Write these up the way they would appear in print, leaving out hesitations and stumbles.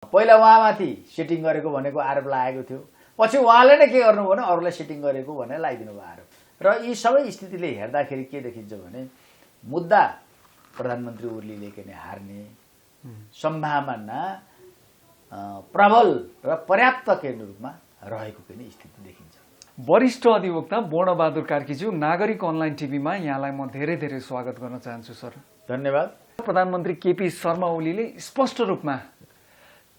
पहिला उहाँमाथि सेटिङ गरेको भनेको आरोप लागेको थियो, पछि उहाँले नै के गर्नु भने अरूलाई सेटिङ गरेको भनेर लगाइदिनु भयो आरोप। र यी सबै स्थितिले हेर्दाखेरि के देखिन्छ भने मुद्दा प्रधानमन्त्री ओलीले के नै हार्ने सम्भावना प्रबल र पर्याप्त के रूपमा रहेको पनि स्थिति देखिन्छ। वरिष्ठ अधिवक्ता वर्णबहादुर कार्कीज्यू, नागरिक अनलाइन टिभीमा यहाँलाई म धेरै धेरै स्वागत गर्न चाहन्छु सर। धन्यवाद। प्रधानमन्त्री केपी शर्मा ओलीले स्पष्ट रूपमा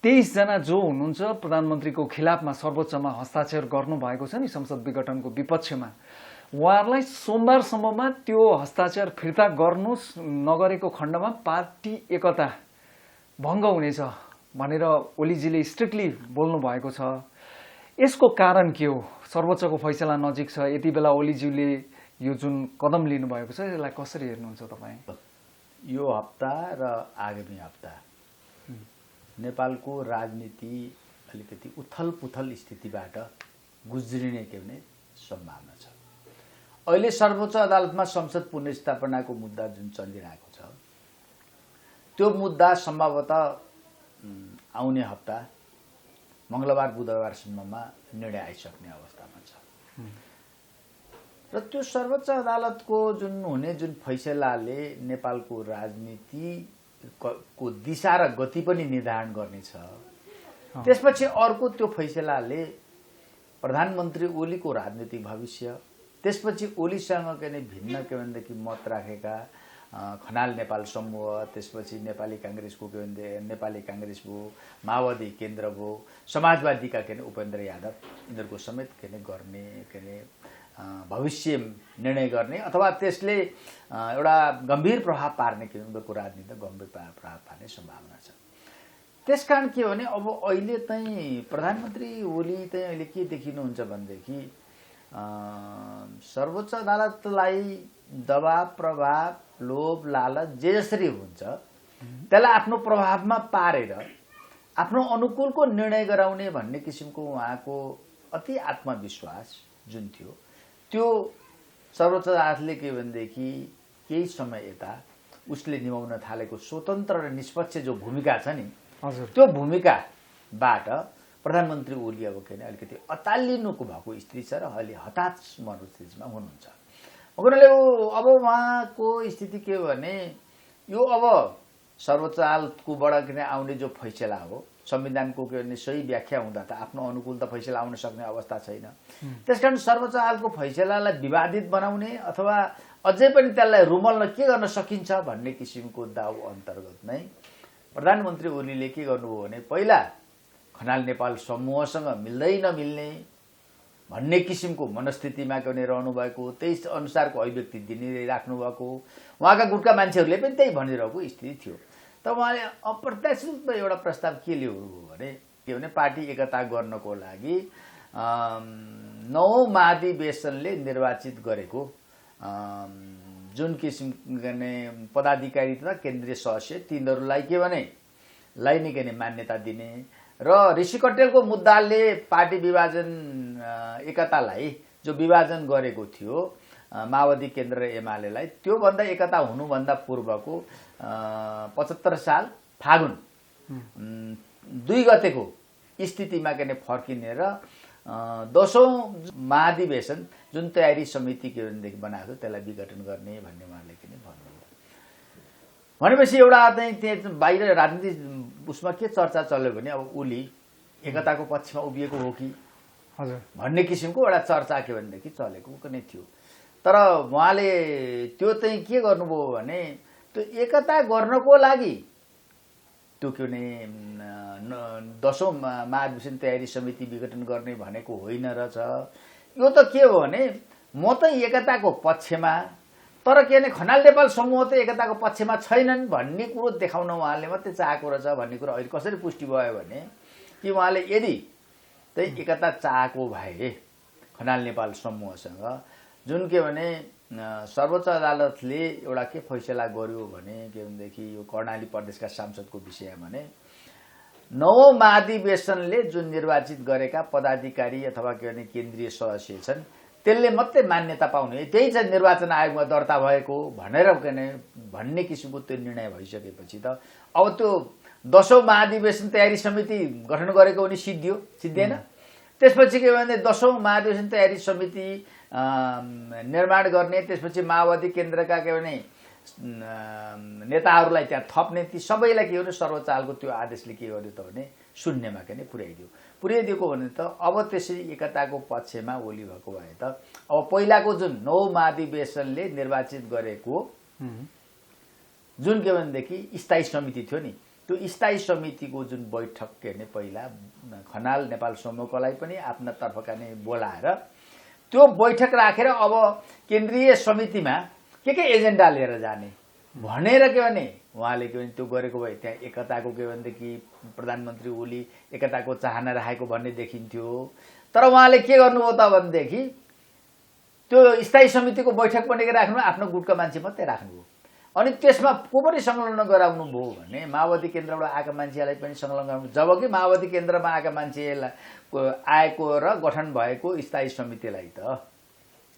23 जना जो हुनुहुन्छ प्रधानमन्त्रीको खिलाफमा सर्वोच्चमा हस्ताक्षर गर्नुभएको छ नि संसद विघटनको विपक्षमा, उहाँहरूलाई सोमबारसम्ममा त्यो हस्ताक्षर फिर्ता गर्नुहोस्, नगरेको खण्डमा पार्टी एकता भङ्ग हुनेछ भनेर ओलीजीले स्ट्रिक्टली बोल्नु भएको छ। यसको कारण के हो? सर्वोच्चको फैसला नजिक छ, यति बेला ओलीज्यूले यो जुन कदम लिनुभएको छ यसलाई कसरी हेर्नुहुन्छ तपाईँ? यो हप्ता र आगामी हप्ता नेपालको राजनीति अलिकति उथल-पुथल स्थितिबाट गुज्रिने के भने सम्भावना छ। अहिले सर्वोच्च अदालतमा संसद पुनर्स्थापनाको मुद्दा जुन चलिरहेको छ, त्यो मुद्दा सम्भवतः आउने हप्ता मंगलबार बुधबारसम्ममा निर्णय आइसक्ने अवस्थामा छ। र त्यो सर्वोच्च अदालतको जुन हुने जुन फैसलाले नेपालको राजनीति को दिशा र गति पनि निर्धारण गर्नेछ। त्यसपछि अर्को त्यो फैसलाले प्रधानमन्त्री ओलीको राजनीतिक भविष्य, त्यसपछि ओलीसँग के नै भिन्न के भनेदेखि मत राखेका खनाल नेपाल समूह, त्यसपछि नेपाली कांग्रेसको के भन्दै नेपाली कांग्रेस भयो, माओवादी केन्द्र भयो, समाजवादीका के उपेन्द्र यादव, यिनीहरूको समेत के गर्ने के भविष्य निर्णय गर्ने अथवा त्यसले एउटा गम्भीर प्रभाव पार्ने के उनीहरूको राजनीतिमा गम्भीर प्रभाव पार्ने सम्भावना छ। त्यसकारण के भने अब अहिले चाहिँ प्रधानमन्त्री ओली चाहिँ अहिले के देखिनुहुन्छ भनेदेखि सर्वोच्च अदालतलाई दबाव, प्रभाव, लोभ, लालच जे जसरी हुन्छ त्यसलाई आफ्नो प्रभावमा पारेर आफ्नो अनुकूलको निर्णय गराउने भन्ने किसिमको उहाँको अति आत्मविश्वास जुन थियो, त्यो सर्वोच्च अदालतले के भनेदेखि केही समय यता उसले निभाउन थालेको स्वतन्त्र र निष्पक्ष जो भूमिका छ नि, त्यो भूमिकाबाट प्रधानमन्त्री ओली अब के अलिकति अतालिनुको भएको स्थिति छ र अहिले हताश मनोस्थितिमा हुनुहुन्छ। उनीहरूले अब उहाँको स्थिति के भने यो अब सर्वोच्च अदालतकोबाट किन आउने जो फैसला हो, संविधानको के भने सही व्याख्या हुँदा त आफ्नो अनुकूल त फैसला आउन सक्ने अवस्था छैन। त्यसकारण सर्वोच्च अदालतको फैसलालाई विवादित बनाउने अथवा अझै पनि त्यसलाई रुमल्न के गर्न सकिन्छ भन्ने किसिमको दाउ अन्तर्गत नै प्रधानमन्त्री ओलीले के गर्नुभयो भने पहिला खनाल नेपाल समूहसँग मिल्दै नमिल्ने भन्ने किसिमको मनस्थितिमा के भने रहनु भएको, त्यही अनुसारको अभिव्यक्ति दिने राख्नु भएको, उहाँका गुटका मान्छेहरूले पनि त्यही भनिरहेको स्थिति थियो। त उहाँले अप्रत्याशित रूपमा एउटा प्रस्ताव के ल्याउनु भने के भने पार्टी एकता गर्नको लागि 9 महाधिवेशनले निर्वाचित गरेको जुन किसिम पदाधिकारी तथा केन्द्रीय सदस्य तिनीहरूलाई के भने लाइने के मान्यता दिने र ऋषि कटेलको मुद्दाले पार्टी विभाजन एकतालाई जो विभाजन गरेको थियो माओवादी केन्द्र र एमालेलाई, त्यो भन्दा एकता हुनुभन्दा पूर्वको 75 साल फागुन 2 गतेको स्थितिमा के फर्किने र 10औं महाधिवेशन जुन तयारी समिति के भनेदेखि बनाएको त्यसलाई विघटन गर्ने भन्ने उहाँले के भन्नुभयो। भनेपछि एउटा चाहिँ त्यहाँ बाहिर राजनीति उसमा के चर्चा चल्यो भने अब ओली एकताको पक्षमा उभिएको हो कि भन्ने किसिमको एउटा चर्चा के भनेदेखि चलेको नै थियो। तर उहाँले त्यो चाहिँ के गर्नुभयो भने त्यो एकता गर्नको लागि त्यो के भने 10औं महाधिवेशन तयारी समिति विघटन गर्ने भनेको होइन रहेछ। यो त के हो भने म त एकताको पक्षमा, तर के भने खनाल नेपाल समूह त एकताको पक्षमा छैनन् भन्ने कुरो देखाउन उहाँले मात्रै चाहेको रहेछ भन्ने कुरो अहिले कसरी पुष्टि भयो भने कि उहाँले यदि त्यही एकता चाहेको भए खनाल नेपाल समूहसँग जुन के भने सर्वोच्च अदालतले एउटा के फैसला गर्यो भने के भनेदेखि यो कर्णाली प्रदेशका सांसदको विषय भने 9औं महाधिवेशनले जुन निर्वाचित गरेका पदाधिकारी अथवा के भने केन्द्रीय सदस्य छन् त्यसले मात्रै मान्यता पाउने, त्यही चाहिँ निर्वाचन आयोगमा दर्ता भएको भनेर भन्ने किसिमको त्यो निर्णय भइसकेपछि त अब त्यो 10औं महाधिवेशन तयारी समिति गठन गरेको पनि सिद्धिएन। त्यसपछि के भने 10औं महाधिवेशन तयारी समिति निर्माण गर्ने, त्यसपछि माओवादी केन्द्रका के भने नेताहरूलाई त्यहाँ थप्ने, ती सबैलाई के गर्यो सर्वोच्च अदालतको त्यो आदेशले के गर्यो त भने शून्यमा के भने पुर्याइदिएको भने त अब त्यसरी एकताको पक्षमा ओली भएको भए त अब पहिलाको जुन 9 महाधिवेशनले निर्वाचित गरेको जुन के भनेदेखि स्थायी समिति थियो नि, त्यो स्थायी समितिको जुन बैठक के भने पहिला खनाल नेपाल समूहकोलाई पनि आफ्ना तर्फका नै बोलाएर त्यो बैठक राखेर अब केन्द्रीय समितिमा के एजेन्डा लिएर जाने भनेर के भने उहाँले के भने त्यो गरेको भए त्यहाँ एकताको के भनेदेखि प्रधानमन्त्री ओली एकताको चाहना राखेको भन्ने देखिन्थ्यो। तर उहाँले के गर्नुभयो त भनेदेखि त्यो स्थायी समितिको बैठक पनि राख्नु, आफ्नो गुटका मान्छे मात्रै राख्नुभयो। अनि त्यसमा को पनि संलग्न गराउनु भयो भने माओवादी केन्द्रबाट आएका मान्छेलाई पनि संलग्न गराउनु, जबकि माओवादी केन्द्रमा आएका मान्छेलाई आएको र गठन भएको स्थायी समितिलाई त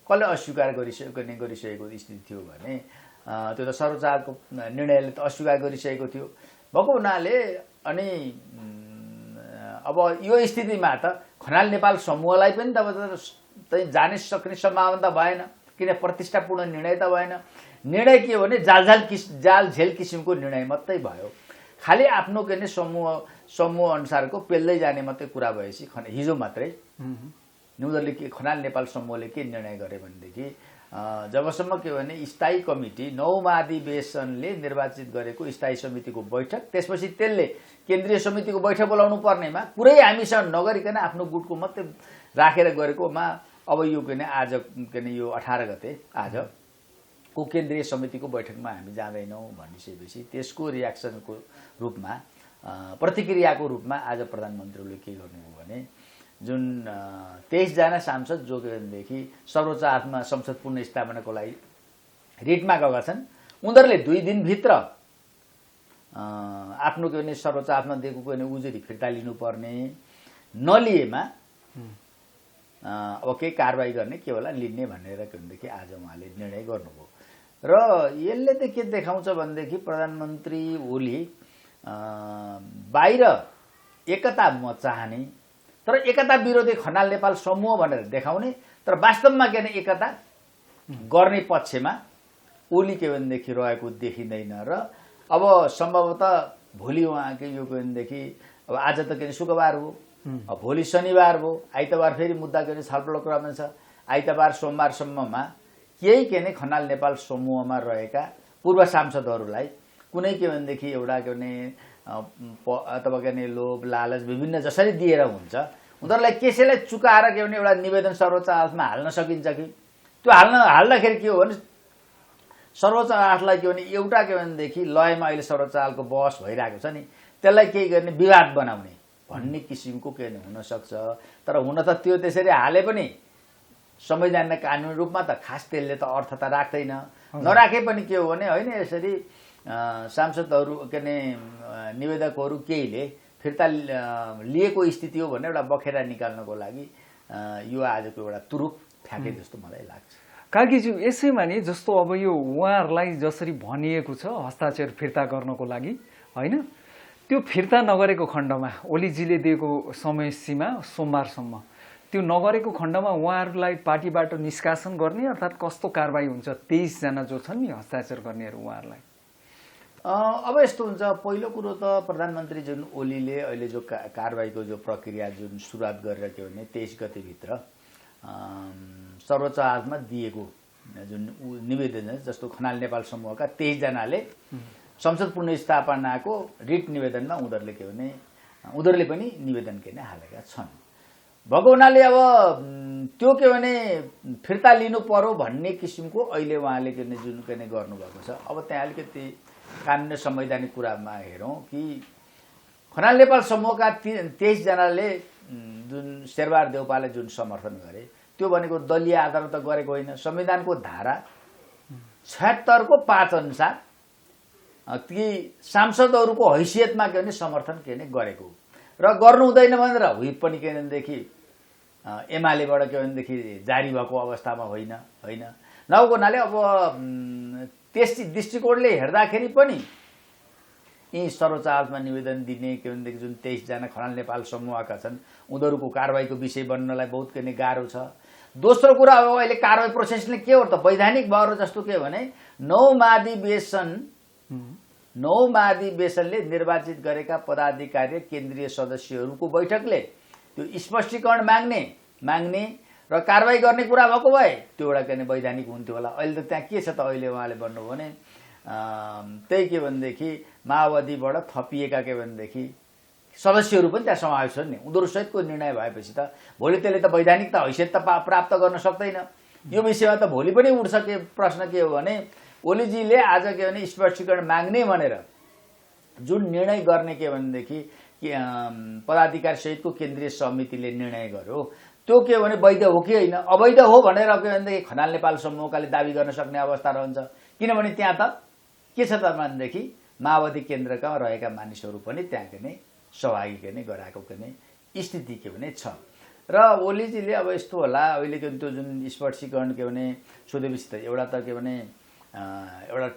कसले अस्वीकार गरिसकेको स्थिति थियो भने त्यो त सर्वोच्च अदालतको निर्णयले त अस्वीकार गरिसकेको थियो भएको हुनाले अनि अब यो स्थितिमा त खनाल नेपाल समूहलाई पनि त जाने सक्ने सम्भावना त भएन, किन प्रतिष्ठापूर्ण निर्णय त भएन। निर्णय के हो भने जालझेल किसिमको निर्णय मात्रै भयो, खालि आफ्नो के भने समूह अनुसारको पेल्दै जाने मात्रै कुरा भएपछि हिजो मात्रै उनीहरूले के खनाल नेपाल समूहले के निर्णय गरे भनेदेखि जबसम्म के भने स्थायी कमिटी 9 महाधिवेशनले निर्वाचित गरेको स्थायी समितिको बैठक, त्यसपछि त्यसले केन्द्रीय समितिको बैठक बोलाउनु पर्नेमा पुरै हामीसँग नगरिकन आफ्नो गुटको मात्रै राखेर गरेकोमा अब यो के भने आज के भने यो 18 गते आजको केन्द्रीय समितिको बैठकमा हामी जाँदैनौँ भनिसकेपछि त्यसको रियाक्सनको रूपमा प्रतिक्रियाको रूपमा आज प्रधानमन्त्रीले के गर्नुभयो भने जुन 23 जना सांसद जो के भनेदेखि सर्वोच्च अदालतमा संसद पुनर्स्थापनाको लागि रिटमा गएका छन्, उनीहरूले 2 दिनभित्र आफ्नो के भने सर्वोच्च अदालतमा दिएको के भने उजुरी फिर्ता लिनुपर्ने, नलिएमा अब केही कारबाही गर्ने के होला लिने भनेर के भनेदेखि आज उहाँले निर्णय गर्नुभयो। र यसले त के देखाउँछ भनेदेखि प्रधानमन्त्री ओली बाहिर एकता म चाहने तर एकता विरोधी खनाल नेपाल समूह भनेर देखाउने, तर वास्तवमा के भने एकता गर्ने पक्षमा ओली के भनेदेखि रहेको देखिँदैन। र अब सम्भवतः भोलि उहाँकै यो के भनेदेखि अब आज त के शुक्रबार हो, अब भोलि शनिबार हो, आइतबार फेरि मुद्दा के छलफल क्रममा छ, आइतबार सोमबारसम्ममा केही के भने खनाल नेपाल समूहमा रहेका पूर्व सांसदहरूलाई कुनै के भनेदेखि एउटा के भने अथवा के भने लोभ लालच विभिन्न जसरी दिएर हुन्छ उनीहरूलाई कसैलाई चुकाएर के भने एउटा निवेदन सर्वोच्च अदालतमा हाल्न सकिन्छ कि त्यो हाल्दाखेरि के हो भने सर्वोच्च अदालतलाई के भने एउटा के भनेदेखि लयमा अहिले सर्वोच्च अदालतको बहस भइरहेको छ नि, त्यसलाई केही गर्ने विवाद बनाउने भन्ने किसिमको के हुनसक्छ। तर हुन त त्यो त्यसरी हाले पनि संवैधानिक कानुनी रूपमा त खास त्यसले त अर्थ त राख्दैन, नराखे पनि के हो भने होइन यसरी सांसदहरू के भने निवेदकहरू केहीले फिर्ता लिएको स्थिति हो भने एउटा बखेरा निकाल्नको लागि यो आजको एउटा तुरुप फ्याँके जस्तो मलाई लाग्छ। कार्कीज्यू यसैमा नि जस्तो अब यो उहाँहरूलाई जसरी भनिएको छ हस्ताक्षर फिर्ता गर्नको लागि होइन, त्यो फिर्ता नगरेको खण्डमा ओलीजीले दिएको समय सीमा सोमबारसम्म, त्यो नगरेको खण्डमा उहाँहरूलाई पार्टीबाट निष्कासन गर्ने अर्थात् कस्तो कारबाही हुन्छ 23 जना जो छन् नि हस्ताक्षर गर्नेहरू उहाँहरूलाई? अब यस्तो हुन्छ, पहिलो कुरो त प्रधानमन्त्री जुन ओलीले अहिले जो कारबाहीको जो प्रक्रिया जुन सुरुवात गरेर के भने 23 गतेभित्र सर्वोच्च अदालतमा दिएको जुन निवेदन जस्तो खनाल नेपाल समूहका 23 जनाले संसद पुनर्स्थापनाको रिट निवेदनमा उनीहरूले के भने उनीहरूले पनि निवेदन के भने हालेका छन् भएको हुनाले अब त्यो के भने फिर्ता लिनु पर्यो भन्ने किसिमको अहिले उहाँले के भने जुन के गर्नुभएको छ। अब त्यहाँ अलिकति कानुनी संवैधानिक कुरामा हेरौँ कि खनाल नेपाल समूहका 23 जनाले जुन शेरबहादुर देउपाले जुन समर्थन गरे त्यो भनेको दलीय आधारमा त गरेको होइन, संविधानको धारा 76 को 5 अनुसार ती सांसदहरूको हैसियतमा के भने समर्थन के भने गरेको र गर्नु हुँदैन भनेर हुइप पनि के भनेदेखि एमालेबाट के भनेदेखि जारी भएको अवस्थामा होइन नभएको हुनाले अब त्यस दृष्टिकोणले हेर्दाखेरि पनि यी सर्वोच्च अदालतमा निवेदन दिने के भनेदेखि जुन 23 जना खनाल नेपाल समूहका छन् उनीहरूको कारबाहीको विषय बन्नलाई बहुत के नै गाह्रो छ। दोस्रो कुरा अब अहिले कारबाही प्रोसेसले के हो त वैधानिक भएर जस्तो के भने 9 महाधिवेशनले निर्वाचित गरेका पदाधिकारी केन्द्रीय सदस्यहरूको बैठकले त्यो स्पष्टीकरण माग्ने र कारबाही गर्ने कुरा भएको भए त्यो एउटा के वैधानिक हुन्थ्यो होला। अहिले त त्यहाँ के छ त अहिले उहाँले भन्नुभयो भने त्यही के भनेदेखि माओवादीबाट थपिएका के भनेदेखि सदस्यहरू पनि त्यहाँ समावेश छन् नि। उनीहरू सहितको निर्णय भएपछि त भोलि त्यसले त वैधानिकता हैसियत त प्राप्त गर्न सक्दैन। यो विषयमा त भोलि पनि उठ्छ के प्रश्न के हो भने ओलीजीले आज के भने स्पष्टीकरण माग्ने भनेर जुन निर्णय गर्ने के भनेदेखि पदाधिकारी सहितको केन्द्रीय समितिले निर्णय गर्यो त्यो के भने वैध हो कि होइन अवैध हो भनेर के भनेदेखि खनाल नेपाल समूहकाले दाबी गर्न सक्ने अवस्था रहन्छ। किनभने त्यहाँ त के छ त भनेदेखि माओवादी केन्द्रका रहेका मानिसहरू पनि त्यहाँ के नै सहभागी के नै गराएको के नै स्थिति के भने छ। र ओलीजीले अब यस्तो होला अहिले के त्यो जुन स्पष्टीकरण के भने सोधेपछि त एउटा त के भने एउटा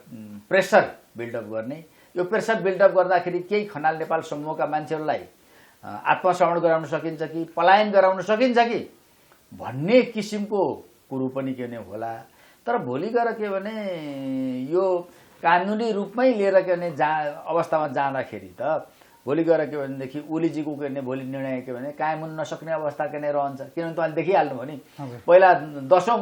प्रेसर बिल्डअप गर्ने। यो प्रेसर बिल्डअप गर्दाखेरि केही खनाल नेपाल समूहका मान्छेहरूलाई आत्मसमर्पण गराउन सकिन्छ कि पलायन गराउन सकिन्छ कि भन्ने किसिमको कुरो पनि के भने होला। तर भोलि गएर के भने यो कानुनी रूपमै लिएर के भने अवस्थामा जाँदाखेरि त भोलि गएर के भनेदेखि ओलीजीको के भने भोलि निर्णय के भने कायम हुन नसक्ने अवस्था के नै रहन्छ। किनभने तपाईँले देखिहाल्नु भयो नि पहिला 10औं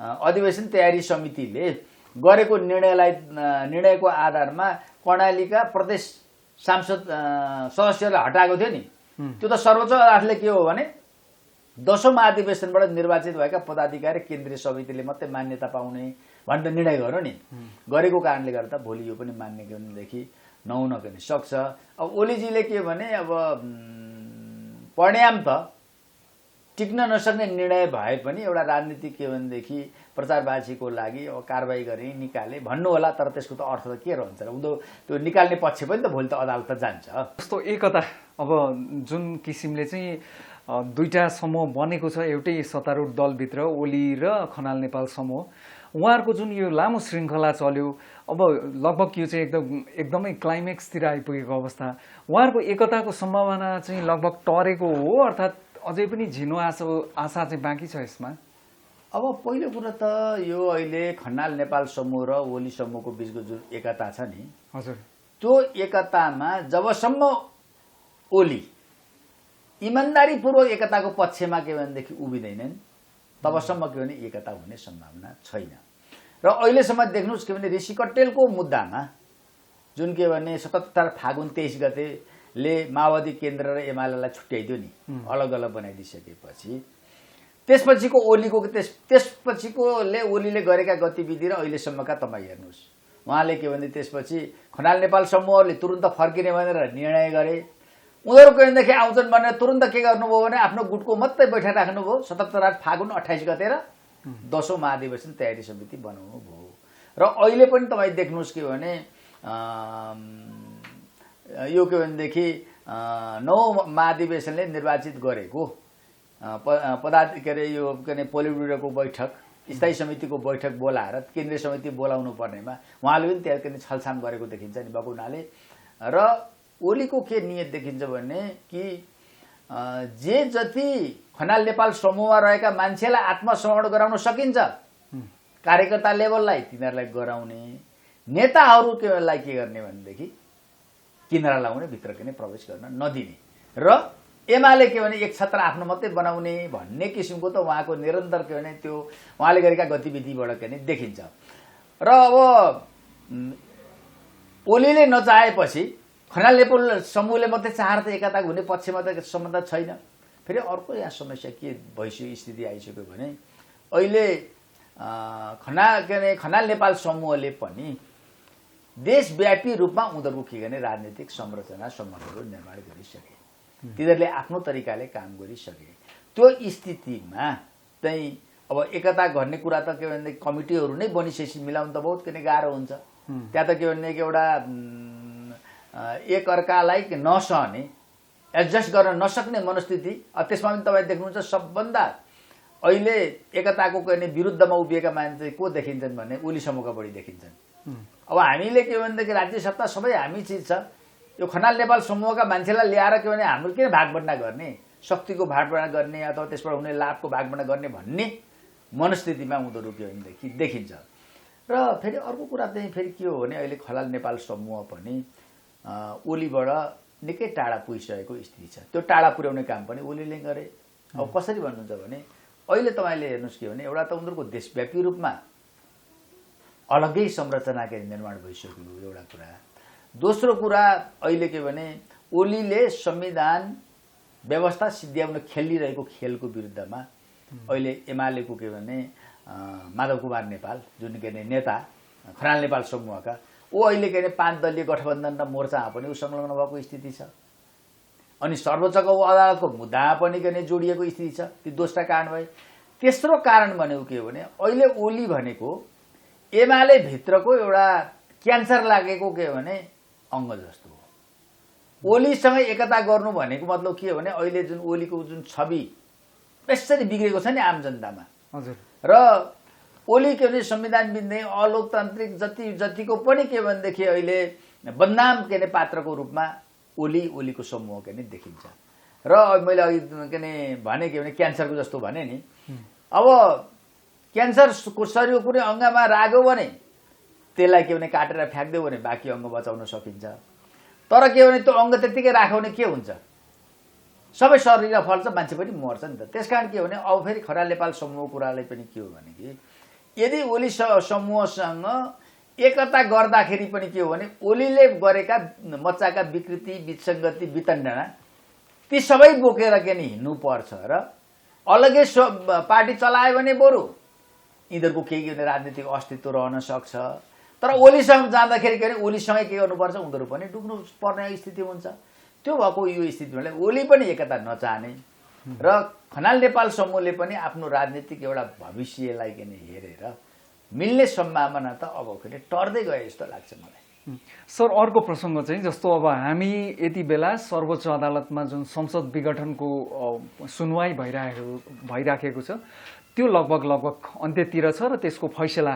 अधिवेशन तयारी समितिले गरेको निर्णयको आधारमा कर्णालीका प्रदेश सांसद सदस्यलाई हटाएको थियो नि। त्यो त सर्वोच्च अदालतले के हो भने 10औं महाधिवेशनबाट निर्वाचित भएका पदाधिकारी केन्द्रीय समितिले मात्रै मान्यता पाउने भनेर निर्णय गर्यो नि। गरेको कारणले गर्दा भोलि यो पनि मान्ने के भनेदेखि नहुन पनि सक्छ। अब ओलीजीले के भने अब परिणाम त टिक्न नसक्ने निर्णय भए पनि एउटा राजनीतिक के भनेदेखि प्रचारबाजीको लागि अब कारबाही गरे निकाले भन्नु होला। तर त्यसको त अर्थ त के रहन्छ र उनीहरू त्यो निकाल्ने पक्ष पनि त भोलि त अदालत त जान्छ। जस्तो एकता अब जुन किसिमले चाहिँ दुईटा समूह बनेको छ एउटै सत्तारूढ दलभित्र ओली र खनाल नेपाल समूह उहाँहरूको जुन यो लामो श्रृङ्खला चल्यो अब लगभग यो चाहिँ एकदमै क्लाइमेक्सतिर आइपुगेको अवस्था उहाँहरूको एकताको सम्भावना चाहिँ लगभग टरेको हो अर्थात् अझै पनि झिनो आशा चाहिँ बाँकी छ यसमा। अब पहिलो कुरा त यो अहिले खनाल नेपाल समूह र ओली समूहको बिचको जुन एकता छ नि हजुर त्यो एकतामा जबसम्म ओली इमान्दारीपूर्वक एकताको पक्षमा के भनेदेखि उभिँदैनन् तबसम्म के भने एकता हुने सम्भावना छैन। र अहिलेसम्म देख्नुहोस् के भने ऋषि कट्टेलको मुद्दामा जुन के भने 77 फागुन 23 गतेले माओवादी केन्द्र र एमालेलाई छुट्याइदियो नि अलग अलग बनाइदिइसकेपछि त्यसपछिको ओलीको त्यसपछिकोले ओलीले गरेका गतिविधि र अहिलेसम्मका तपाईँ हेर्नुहोस् उहाँले के भने त्यसपछि खनाल नेपाल समूहले तुरुन्त फर्किने भनेर निर्णय गरे। उनीहरू कहिलेदेखि आउँछन् भनेर तुरुन्त के गर्नुभयो भने आफ्नो गुटको मात्रै बैठक राख्नुभयो 77 फागुन 28 गते र 10औं महाधिवेशन तयारी समिति बनाउनु भयो। र अहिले पनि तपाईँ देख्नुहोस् के भने यो के भनेदेखि 9औं महाधिवेशनले निर्वाचित गरेको पदाधिकारी यो के भने पोलिट ब्युरोको बैठक स्थायी समितिको बैठक बोलाएर केन्द्रीय समिति बोलाउनु पर्नेमा उहाँले पनि त्यहाँ के छलछाम गरेको देखिन्छ नि भएको हुनाले। र ओलीको के नियत देखिन्छ भने कि जे जति खनाल नेपाल समूहमा रहेका मान्छेलाई आत्मसमर्पण गराउन सकिन्छ कार्यकर्ता लेभललाई तिनीहरूलाई गराउने नेताहरूलाई के गर्ने भनेदेखि किनारा लाउने भित्र के प्रवेश गर्न नदिने र एमाले के भने एक छत्र आफ्नो मात्रै बनाउने भन्ने किसिमको त उहाँको निरन्तर के भने त्यो उहाँले गरेका गतिविधिबाट के देखिन्छ। र अब ओलीले नचाहेपछि खनाल नेपाल समूहले मात्रै चाहेर त एकता हुने पक्षमा त सम्बन्ध छैन। फेरि अर्को यहाँ समस्या के भइसक्यो स्थिति आइसक्यो भने अहिले खनाल नेपाल समूहले पनि देशव्यापी रूपमा उनीहरूको के गर्ने राजनीतिक संरचना सम्बन्धहरू निर्माण गरिसके तिनीहरूले आफ्नो तरिकाले काम गरिसके। त्यो स्थितिमा चाहिँ अब एकता गर्ने कुरा त के भने कमिटीहरू नै बनिसकेपछि मिलाउनु त बहुत के गाह्रो हुन्छ। त्यहाँ त के भने एउटा एक अर्कालाई नसहने एडजस्ट गर्न नसक्ने मनस्थिति। त्यसमा पनि तपाईँ देख्नुहुन्छ सबभन्दा अहिले एकताको के भने विरुद्धमा उभिएका मान्छे को देखिन्छन् भने ओली समूहका बढी देखिन्छन्। अब हामीले के भनेदेखि राज्य सत्ता सबै हामी चिज छ। यो खनाल नेपाल समूहका मान्छेलाई ल्याएर के भने हाम्रो किन भागबण्डा गर्ने, शक्तिको भागबण्डा गर्ने अथवा त्यसबाट हुने लाभको भागबण्डा गर्ने भन्ने मनस्थितिमा उनीहरू के भनेदेखि देखिन्छ। र फेरि अर्को कुरा चाहिँ फेरि के हो भने अहिले खनाल नेपाल समूह पनि ओलीबाट निकै टाढा पुगिसकेको स्थिति छ। त्यो टाढा पुर्याउने काम पनि ओलीले गरे। अब कसरी भन्नुहुन्छ भने अहिले तपाईँले हेर्नुहोस् के भने एउटा त उनीहरूको देशव्यापी रूपमा अलग्गै संरचना के निर्माण भइसक्यो एउटा कुरा। दोस्रो कुरा अहिले के भने ओलीले संविधान व्यवस्था सिद्ध्याउन खेलिरहेको खेलको विरुद्धमा अहिले एमालेको के भने माधव कुमार नेपाल जुन के नेता खनाल नेपाल समूहका ऊ अहिले के भने 5 दलीय गठबन्धन र मोर्चामा पनि ऊ संलग्न भएको स्थिति छ। अनि सर्वोच्चको अदालतको मुद्दामा पनि के भने जोडिएको स्थिति छ। ती दोस्रो कारण भए। तेस्रो कारण भनेको के हो भने अहिले ओली भनेको एमाले भित्रको एउटा क्यान्सर लागेको के हो भने अङ्ग जस्तो हो। ओलीसँग एकता गर्नु भनेको मतलब के हो भने अहिले जुन ओलीको जुन छवि यसरी बिग्रेको छ नि आम जनतामा। हजुर। र ओली के भने संविधान बिन्दै अलोकतान्त्रिक जतिको पनि के भनेदेखि अहिले बदनाम के ने पात्रको रूपमा ओलीको समूह के ने देखिन्छ। र मैले अघि के ने भने के भने क्यान्सरको जस्तो भने नि। अब क्यान्सरको शरीरको कुनै अङ्गमा लाग्यो भने त्यसलाई के भने काटेर फ्याँक्दियो भने बाँकी अङ्ग बचाउन सकिन्छ। तर के भने त्यो अङ्ग त्यतिकै राख्यो भने के हुन्छ, सबै शरीरमा फल्छ, मान्छे पनि मर्छ नि त। त्यसकारण के हो भने अब फेरि खनाल नेपाल समूह कुराले पनि के हो भने कि यदि ओली समूहसँग एकता गर्दाखेरि पनि के हो भने ओलीले गरेका मच्चाका विकृति विसङ्गति वितण्डना ती सबै बोकेर के नि हिँड्नु पर्छ। र अलग्गै पार्टी चलायो भने बरु यिनीहरूको केही राजनीतिक अस्तित्व रहन सक्छ। तर ओलीसँग जाँदाखेरि के भने ओलीसँगै के गर्नुपर्छ, उनीहरू पनि डुब्नु पर्ने स्थिति हुन्छ। त्यो भएको यो स्थितिमा ओली पनि एकता नचाहने र खनाल नेपाल समूहले पनि आफ्नो राजनीतिक एउटा भविष्यलाई के हेरेर मिल्ने सम्भावना त अब के टर्दै गए जस्तो लाग्छ मलाई। सर अर्को प्रसङ्ग चाहिँ जस्तो अब हामी यति बेला सर्वोच्च अदालतमा जुन संसद विघटनको सुनवाई भइराखेको छ त्यो लगभग अन्त्यतिर छ र त्यसको फैसला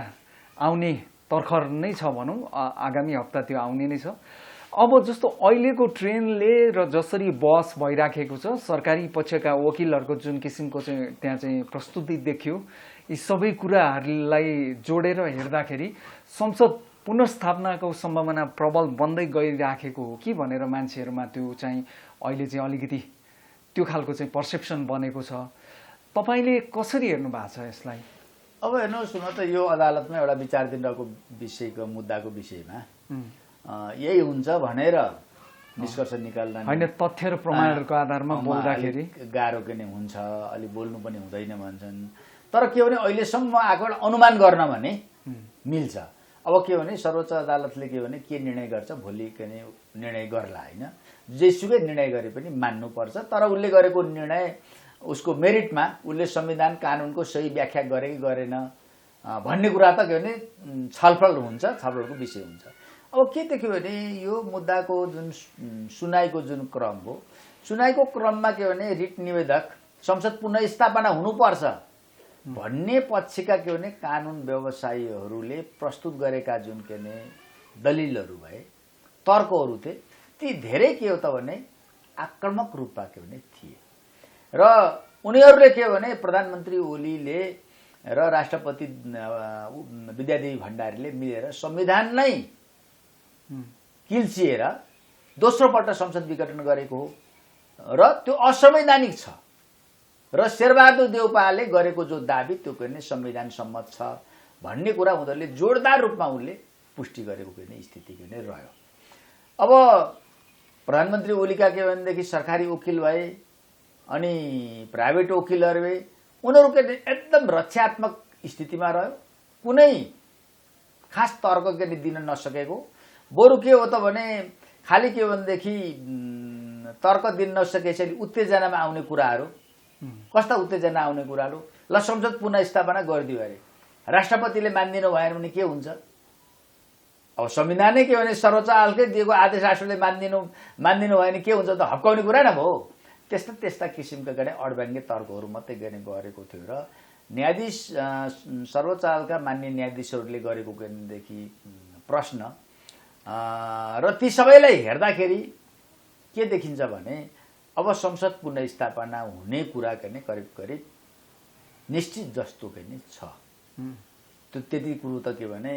आउने तर्खर नै छ भनौँ, आगामी हप्ता त्यो आउने नै छ। अब जस्तो अहिलेको ट्रेनले र जसरी बस भइराखेको छ, सरकारी पक्षका वकिलहरूको जुन किसिमको चाहिँ त्यहाँ चाहिँ प्रस्तुति देखियो, यी सबै कुराहरूलाई जोडेर हेर्दाखेरि संसद पुनर्स्थापनाको सम्भावना प्रबल बन्दै गइराखेको हो कि भनेर मान्छेहरूमा त्यो चाहिँ अहिले चाहिँ अलिकति त्यो खालको चाहिँ पर्सेप्सन बनेको छ। तपाईँले कसरी हेर्नु भएको छ यसलाई? अब हेर्नुहोस् न त, यो अदालतमा एउटा विचाराधीन रहेको विषयको मुद्दाको विषयमा यही हुन्छ भनेर निष्कर्ष निकाल्न होइन, तथ्य र प्रमाणहरूको आधारमा बोल्दाखेरि गाह्रो के नै हुन्छ, अलि बोल्नु पनि हुँदैन भन्छन्। तर के भने अहिलेसम्म आएको एउटा अनुमान गर्न भने मिल्छ। अब के भने सर्वोच्च अदालतले के भने के निर्णय गर्छ भोलि के नै निर्णय गर्ला होइन, जेसुकै निर्णय गरे पनि मान्नुपर्छ। तर उसले गरेको निर्णय उसको मेरिटमा उसले संविधान कानुनको सही व्याख्या गरे कि गरेन भन्ने कुरा त के भने छलफल हुन्छ, छलफलको विषय हुन्छ। अब के देख्यो भने यो मुद्दाको जुन सुनाइको जुन क्रम हो, सुनाइको क्रममा के भने रिट निवेदक संसद पुनर्स्थापना हुनुपर्छ भन्ने पक्षका के भने कानुन व्यवसायीहरूले प्रस्तुत गरेका जुन के ने दलिलहरू भए, तर्कहरू थिए, ती धेरै के हो त भने आक्रामक रूपमा के भने थिए। र उनीहरूले के भने प्रधानमन्त्री ओलीले र राष्ट्रपति विद्यादेवी भण्डारीले मिलेर संविधान नै किल्चिएर दोस्रो पल्ट संसद विघटन गरेको हो र त्यो असंवैधानिक छ। र शेरबहादुर देउपाले गरेको जो दाबी त्यो के भने संविधान सम्मत छ भन्ने कुरा उनीहरूले जोरदार रूपमा उनले पुष्टि गरेको के भने स्थिति के भने रह्यो। अब प्रधानमन्त्री ओलीका के भनेदेखि सरकारी वकिल भए अनि प्राइभेट वकिलहरू भए, उनीहरू के एकदम रक्षात्मक स्थितिमा रह्यो, कुनै खास तर्क के दिन नसकेको। बरु के हो त भने खालि के भनेदेखि तर्क दिन नसकेपछि उत्तेजनामा आउने कुराहरू, कस्ता उत्तेजना आउने कुराहरू, ल संसद पुनर्स्थापना गरिदियो अरे राष्ट्रपतिले मानिदिनु भएन भने के हुन्छ? अब संविधानै के भने सर्वोच्च अदालतले दिएको आदेश राष्ट्रले मानिदिनु भएन के हुन्छ त? हप्काउने कुरा न भयो। त्यस्ता किसिमका गरे अडबाङ्गे तर्कहरू मात्रै गर्ने गरेको थियो। र न्यायाधीश सर्वोच्च अदालतका मान्य न्यायाधीशहरूले गरेको देखि प्रश्न र ती सबैलाई हेर्दाखेरि के देखिन्छ भने अब संसद पुनर्स्थापना हुने कुरा पनि करिब करिब निश्चित जस्तो पनि छ। त्यो त्यति कुरो त के भने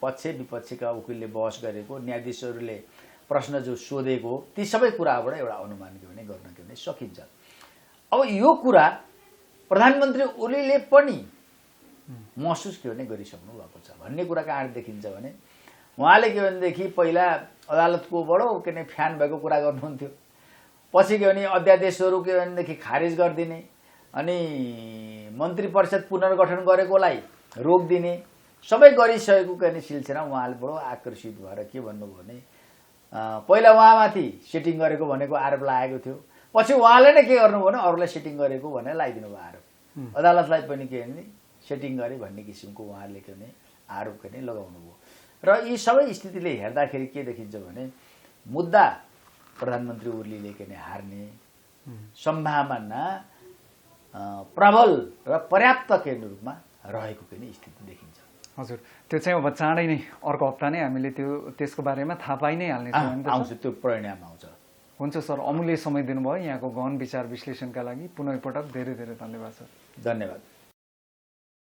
पक्ष विपक्षका वकिलले बहस गरेको, न्यायाधीशहरूले प्रश्न जो सोधेको, ती सबै कुराबाट एउटा अनुमान के भने गर्न के भने सकिन्छ। अब यो कुरा प्रधानमन्त्री ओलीले पनि महसुस के भने गरिसक्नु भएको छ भन्ने कुरा कहाँ देखिन्छ भने उहाँले के भनेदेखि पहिला अदालतको बडो के भने फ्यान भएको कुरा गर्नुहुन्थ्यो, पछि के भने अध्यादेशहरू के भनेदेखि खारेज गरिदिने अनि मन्त्री परिषद पुनर्गठन गरेकोलाई रोक दिने सबै गरिसकेको के भने सिलसिला उहाँले बडो आकर्षित भएर के भन्नुभयो भने पहिला उहाँमाथि सेटिङ गरेको भनेको आरोप लागेको थियो, पछि उहाँले नै के गर्नुभयो भने अरूलाई सेटिङ गरेको भनेर लगाइदिनु भयो आरोप, अदालतलाई पनि के भने सेटिङ गरे भन्ने किसिमको उहाँले के भने आरोप के भने लगाउनु भयो। र यी सबै स्थितिले हेर्दाखेरि के देखिन्छ भने मुद्दा प्रधानमन्त्री ओलीले के भने हार्ने सम्भावना प्रबल र पर्याप्त के रूपमा रहेको के स्थिति देखिन्छ। हजुर, त्यो चाहिँ अब चाँडै नै अर्को हप्ता नै हामीले त्यसको बारेमा थाहा पाइ नै हाल्नेछौँ। आउँछ, त्यो परिणाम आउँछ। हुन्छ सर, अमूल्य समय दिनुभयो यहाँको गहन विचार विश्लेषणका लागि पुनः एकपटक धेरै धेरै धन्यवाद सर। धन्यवाद।